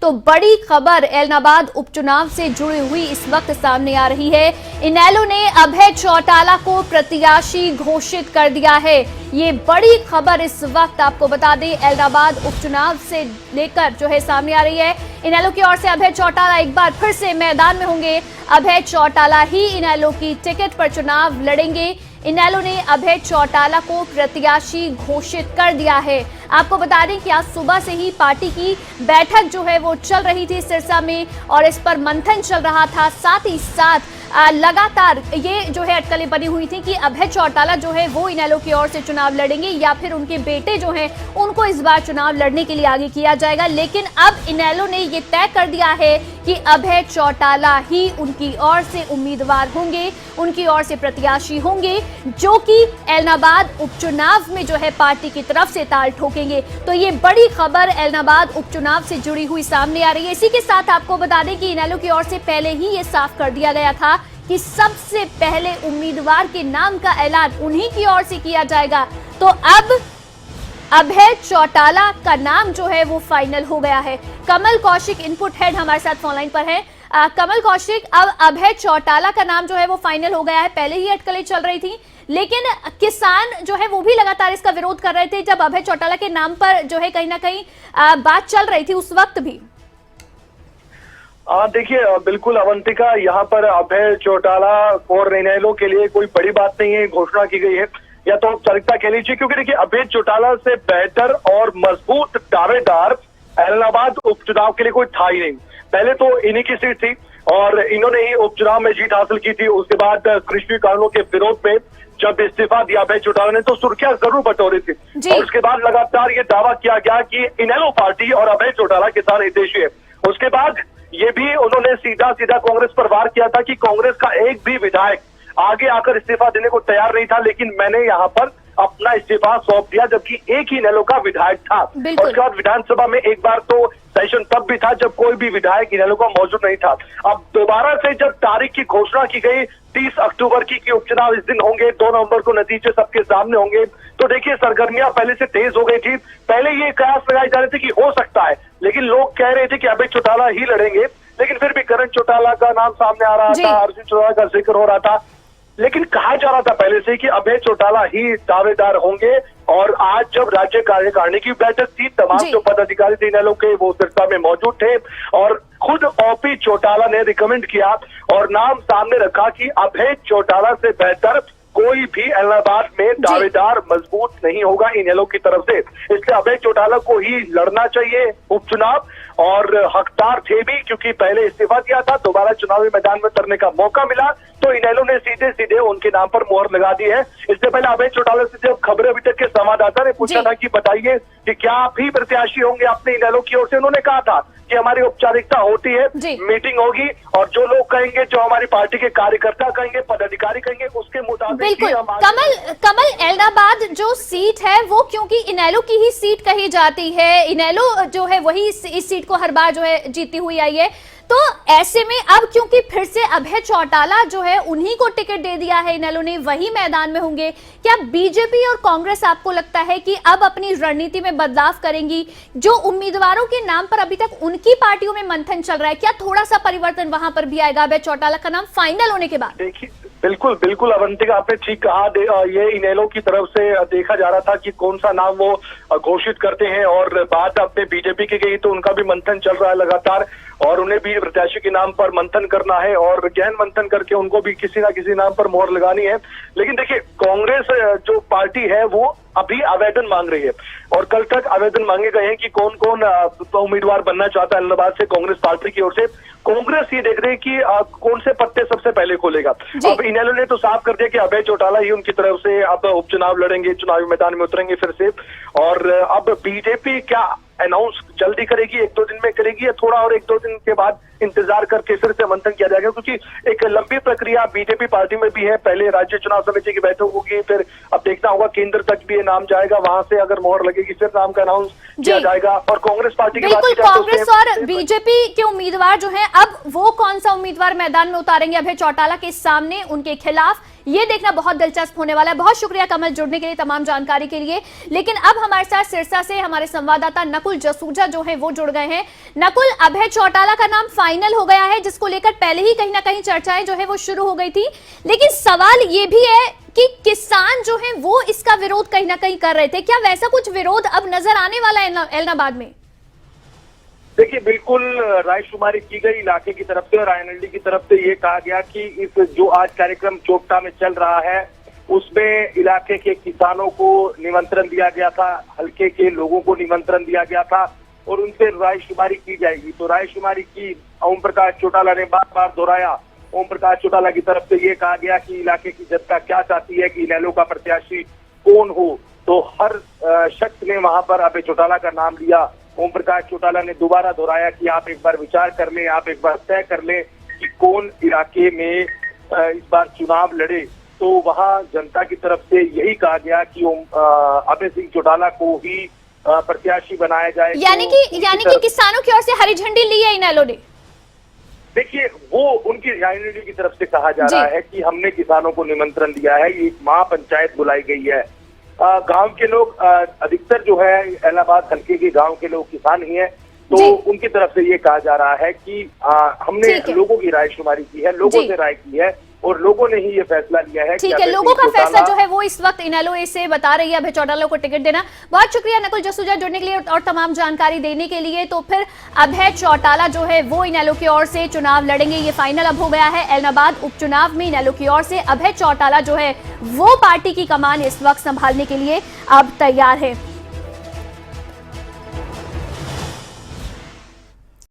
तो बड़ी खबर एलनाबाद उपचुनाव से जुड़ी हुई इस वक्त सामने आ रही है। इनेलो ने अभय चौटाला को प्रत्याशी घोषित कर दिया है। ये बड़ी खबर इस वक्त आपको बता दें एलनाबाद उपचुनाव से लेकर जो है सामने आ रही है। इनेलो की ओर से अभय चौटाला एक बार फिर से मैदान में होंगे। अभय चौटाला ही इनेलो की टिकट पर चुनाव लड़ेंगे। इनेलो ने अभय चौटाला को प्रत्याशी घोषित कर दिया है। आपको बता दें कि आज सुबह से ही पार्टी की बैठक जो है वो चल रही थी सिरसा में और इस पर मंथन चल रहा था। साथ ही साथ लगातार ये जो है अटकलें बनी हुई थी कि अभय चौटाला जो है वो इनेलो की ओर से चुनाव लड़ेंगे या फिर उनके बेटे जो हैं उनको इस बार चुनाव लड़ने के लिए आगे किया जाएगा। लेकिन अब इनेलो ने ये तय कर दिया है कि अभय चौटाला ही उनकी ओर से उम्मीदवार होंगे, उनकी ओर से प्रत्याशी होंगे, जो कि एलनाबाद उपचुनाव में जो है पार्टी की तरफ से ताल ठोकेंगे। तो ये बड़ी खबर एलनाबाद उपचुनाव से जुड़ी हुई सामने आ रही है। इसी के साथ आपको बता दें कि इनेलो की ओर से पहले ही ये साफ कर दिया गया था कि सबसे पहले उम्मीदवार के नाम का ऐलान उन्हीं की ओर से किया जाएगा। तो अब अभय चौटाला का नाम जो है वो फाइनल हो गया है। कमल कौशिक इनपुट हेड हमारे साथ फोन लाइन पर है। कमल कौशिक, अब अभय चौटाला का नाम जो है वो फाइनल हो गया है। पहले ही अटकलें चल रही थी, लेकिन किसान जो है वो भी लगातार इसका विरोध कर रहे थे जब अभय चौटाला के नाम पर जो है कहीं ना कहीं बात चल रही थी उस वक्त भी। देखिए, बिल्कुल अवंतिका, यहाँ पर अभय चौटाला और इनेलो के लिए कोई बड़ी बात नहीं है। घोषणा की गई है या तो औपचारिकता कह लीजिए, क्योंकि देखिए अभय चौटाला से बेहतर और मजबूत दावेदार एलनाबाद उपचुनाव के लिए कोई था ही नहीं। पहले तो इन्हीं की सीट थी और इन्होंने ही उपचुनाव में जीत हासिल की थी। उसके बाद कृषि कानूनों के विरोध में जब इस्तीफा दिया अभय चौटाला ने तो सुर्खियां जरूर बटोरी थी और उसके बाद लगातार ये दावा किया गया कि इनेलो पार्टी और अभय चौटाला किसान हितैषी है। उसके बाद ये भी उन्होंने सीधा सीधा कांग्रेस पर वार किया था कि कांग्रेस का एक भी विधायक आगे आकर इस्तीफा देने को तैयार नहीं था, लेकिन मैंने यहाँ पर अपना इस्तीफा सौंप दिया, जबकि एक ही इनेलो का विधायक था। और उसके बाद विधानसभा में एक बार तो सेशन तब भी था जब कोई भी विधायक इनेलो का मौजूद नहीं था। अब दोबारा से जब तारीख की घोषणा की गई 30 अक्टूबर की उपचुनाव इस दिन होंगे, 2 नवंबर को नतीजे सबके सामने होंगे, तो देखिए सरगर्मियां पहले से तेज हो गई थी। पहले ये कयास लगाए जा रहे थे कि हो सकता है, लेकिन लोग कह रहे थे कि अभय चौटाला ही लड़ेंगे, लेकिन फिर भी करण चौटाला का नाम सामने आ रहा था, अर्जुन चौटाला का जिक्र हो रहा था, लेकिन कहा जा रहा था पहले से कि अभय चौटाला ही दावेदार होंगे। और आज जब राज्य कार्यकारिणी की बैठक थी, तमाम जो पदाधिकारी थे इनेलो के वो सिरसा में मौजूद थे और खुद ओपी चौटाला ने रिकमेंड किया और नाम सामने रखा कि अभय चौटाला से बेहतर कोई भी इलाहाबाद में दावेदार मजबूत नहीं होगा इनेलो की तरफ से, इसलिए अभय चौटाला को ही लड़ना चाहिए उपचुनाव और हकदार थे भी, क्योंकि पहले इस्तीफा दिया था, दोबारा चुनावी मैदान में उतरने का मौका मिला तो इनेलो ने सीधे सीधे उनके नाम पर मोहर लगा दी है। इससे पहले अभय चौटाला से जब खबरें अभी तक के संवाददाता ने पूछा था कि बताइए कि क्या आप ही प्रत्याशी होंगे अपने इनेलो की ओर से, उन्होंने कहा था कि हमारी औपचारिकता होती है, मीटिंग होगी और जो लोग कहेंगे, जो हमारी पार्टी के कार्यकर्ता कहेंगे, पदाधिकारी कहेंगे, उसके मुताबिक बिल्कुल। कमल, एलनाबाद जो सीट है वो क्योंकि इनेलो की ही सीट कही जाती है, इनेलो जो है वही इस सीट को हर बार जो है जीती हुई आई है, तो ऐसे में अब क्योंकि फिर से अभय चौटाला जो है उन्हीं को टिकट दे दिया है इनेलो ने, वही मैदान में होंगे, क्या बीजेपी और कांग्रेस आपको लगता है कि अब अपनी रणनीति में बदलाव करेंगी? जो उम्मीदवारों के नाम पर अभी तक उनकी पार्टियों में मंथन चल रहा है, क्या थोड़ा सा परिवर्तन वहां पर भी आएगा अभय चौटाला का नाम फाइनल होने के बाद? देखिए, बिल्कुल बिल्कुल अवंतिका, आपने ठीक कहा। ये इनेलो की तरफ से देखा जा रहा था कि कौन सा नाम वो घोषित करते हैं और बात अपने बीजेपी की गई तो उनका भी मंथन चल रहा है लगातार और उन्हें भी प्रत्याशी के नाम पर मंथन करना है और गहन मंथन करके उनको भी किसी ना किसी नाम पर मोहर लगानी है। लेकिन देखिए, कांग्रेस जो पार्टी है वो अभी आवेदन मांग रही है और कल तक आवेदन मांगे गए हैं कि कौन कौन उम्मीदवार बनना चाहता है इलाहाबाद से कांग्रेस पार्टी की ओर से। कांग्रेस ये देख रही है कि कौन से पत्ते सबसे पहले खोलेगा। अब इनेलो ने तो साफ कर दिया कि अभय चौटाला ही उनकी तरफ से अब उपचुनाव लड़ेंगे, चुनावी मैदान में उतरेंगे फिर से। और अब बीजेपी क्या अनाउंस जल्दी करेगी, 1-2 दिन में करेगी या थोड़ा और 1-2 दिन के बाद इंतजार करके फिर से मंथन किया जाएगा, क्योंकि एक लंबी प्रक्रिया बीजेपी पार्टी में भी है। पहले राज्य चुनाव समिति की बैठक होगी, फिर अब देखना होगा केंद्र तक भी ये नाम जाएगा, वहां से अगर मोहर लगेगी फिर नाम का अनाउंस किया जाएगा। और कांग्रेस पार्टी की बात की जाए तो कांग्रेस और बीजेपी के उम्मीदवार जो है अब वो कौन सा उम्मीदवार मैदान में उतारेंगे अभय चौटाला के सामने, उनके खिलाफ, ये देखना बहुत दिलचस्प होने वाला है। बहुत शुक्रिया कमल जुड़ने के लिए, तमाम जानकारी के लिए। लेकिन अब हमारे साथ सिरसा से हमारे संवाददाता नकुल जसूजा जो है वो जुड़ गए हैं। नकुल, अभय चौटाला का नाम फाइनल हो गया है, जिसको लेकर पहले ही कहीं ना कहीं चर्चाएं जो है वो शुरू हो गई थी, लेकिन सवाल ये भी है कि किसान जो है वो इसका विरोध कहीं ना कहीं कर रहे थे। क्या वैसा कुछ विरोध अब नजर आने वाला है ऐलनाबाद में? देखिए, बिल्कुल रायशुमारी की गई इलाके की तरफ से और आईएनएलडी की तरफ से ये कहा गया कि इस जो आज कार्यक्रम चोपटा में चल रहा है उसमें इलाके के किसानों को निमंत्रण दिया गया था, हल्के के लोगों को निमंत्रण दिया गया था और उनसे रायशुमारी की जाएगी। तो रायशुमारी की ओम प्रकाश चौटाला ने बार बार दोहराया। ओम प्रकाश चौटाला की तरफ से ये कहा गया कि इलाके की जनता क्या चाहती है कि इनेलो का प्रत्याशी कौन हो। तो हर शख्स ने वहां पर अभय चौटाला का नाम लिया। ओम प्रकाश चौटाला ने दोबारा दोहराया कि आप एक बार विचार कर लें, आप एक बार तय कर लें कि कौन इलाके में इस बार चुनाव लड़े। तो वहां जनता की तरफ से यही कहा गया कि अभय सिंह चौटाला को ही प्रत्याशी बनाया जाए। यानी कि किसानों की ओर से हरी झंडी ली है इनेलो ने। देखिए, वो उनकी आईएनएलडी की तरफ से कहा जा रहा है कि हमने किसानों को निमंत्रण दिया है, ये एक महापंचायत बुलाई गई है। गांव के लोग अधिकतर जो है इलाहाबाद हल्के के गांव के लोग किसान ही हैं, तो उनकी तरफ से ये कहा जा रहा है कि हमने लोगों की रायशुमारी की है, लोगों से राय की है और लोगों ने ही ये फैसला लिया है। ठीक है, लोगों का फैसला जो है वो इस वक्त इनेलो से बता रही है अभय चौटाला को टिकट देना। बहुत शुक्रिया नकुल जसूजा जुड़ने के लिए और तमाम जानकारी देने के लिए। तो फिर अभय चौटाला जो है वो इनेलो की ओर से चुनाव लड़ेंगे, ये फाइनल अब हो गया है। ऐलनाबाद उपचुनाव में इनेलो की ओर से अभय चौटाला जो है वो पार्टी की कमान इस वक्त संभालने के लिए अब तैयार है।